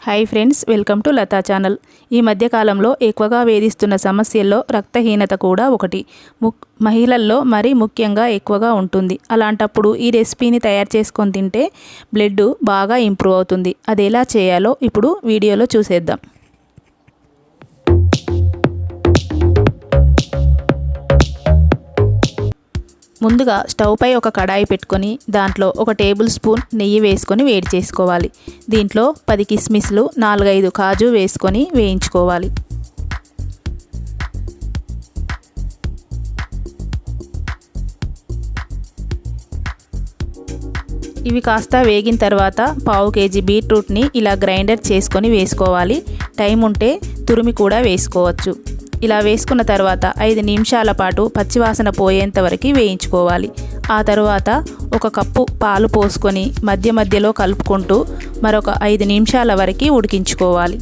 Hi friends, welcome to Latha channel. ఈ మధ్యకాలంలో ఎక్కువగా వేధిస్తున్న సమస్యల్లో రక్తహీనత కూడా ఒకటి. మహిళల్లో మరీ ముఖ్యంగా ఎక్కువగా ఉంటుంది. అలాంటప్పుడు ఈ రెసిపీని తయారు చేసుకొని తింటే బ్లడ్ బాగా ఇంప్రూవ్ అవుతుంది. అది ఎలా చేయాలో ఇప్పుడు వీడియోలో చూసేద్దాం. ముందుగా స్టవ్ పై ఒక కడాయి పెట్టుకొని దాంట్లో ఒక టేబుల్ స్పూన్ నెయ్యి వేసుకొని వేడి చేసుకోవాలి. దీంట్లో 10 కిస్మిస్లు 4-5 కాజు వేసుకొని వేయించుకోవాలి. ఇవి కాస్త వేగిన తర్వాత పావు కేజీ బీట్రూట్ని ఇలా గ్రైండర్ చేసుకొని వేసుకోవాలి. టైం ఉంటే తురిమి కూడా వేసుకోవచ్చు. ఇలా వేసుకున్న తర్వాత 5 నిమిషాల పాటు పచ్చివాసన పోయేంత వరకు వేయించుకోవాలి. ఆ తర్వాత ఒక కప్పు పాలు పోసుకొని మధ్య మధ్యలో కలుపుకుంటూ మరొక 5 నిమిషాల వరకు ఉడికించుకోవాలి.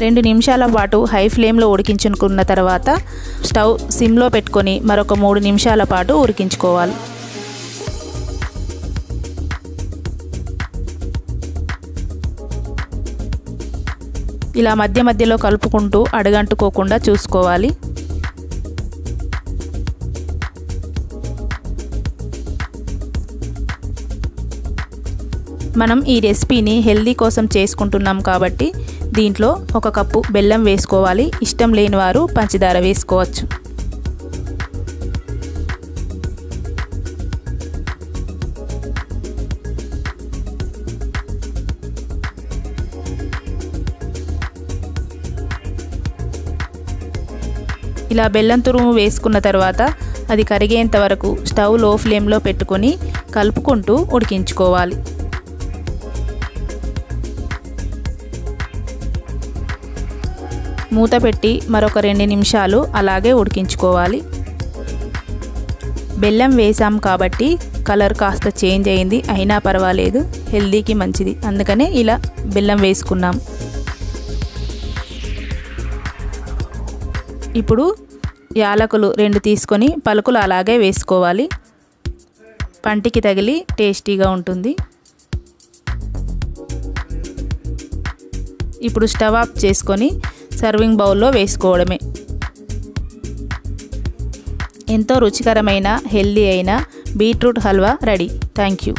రెండు నిమిషాల పాటు హై ఫ్లేమ్లో ఉడికించుకున్న తర్వాత స్టవ్ సిమ్లో పెట్టుకొని మరొక 3 నిమిషాల పాటు ఉడికించుకోవాలి. ఇలా మధ్య మధ్యలో కలుపుకుంటూ అడుగంటుకోకుండా చూసుకోవాలి. మనం ఈ రెసిపీని హెల్దీ కోసం చేసుకుంటున్నాం కాబట్టి దీంట్లో ఒక కప్పు బెల్లం వేసుకోవాలి. ఇష్టం లేని వారు పంచదార వేసుకోవచ్చు. ఇలా బెల్లం తురుము వేసుకున్న తర్వాత అది కరిగేంత వరకు స్టవ్ లో ఫ్లేమ్లో పెట్టుకొని కలుపుకుంటూ ఉడికించుకోవాలి. మూత పెట్టి మరొక 2 నిమిషాలు అలాగే ఉడికించుకోవాలి. బెల్లం వేసాం కాబట్టి కలర్ కాస్త చేంజ్ అయింది, అయినా పర్వాలేదు, హెల్దీకి మంచిది, అందుకనే ఇలా బెల్లం వేసుకున్నాం. ఇప్పుడు యాలకులు 2 తీసుకొని పలుకులు అలాగే వేసుకోవాలి. పంటికి తగిలి టేస్టీగా ఉంటుంది. ఇప్పుడు స్టవ్ ఆఫ్ చేసుకొని సర్వింగ్ బౌల్లో వేసుకోవడమే. ఎంతో రుచికరమైన హెల్దీ అయిన beetroot halwa ready. Thank you.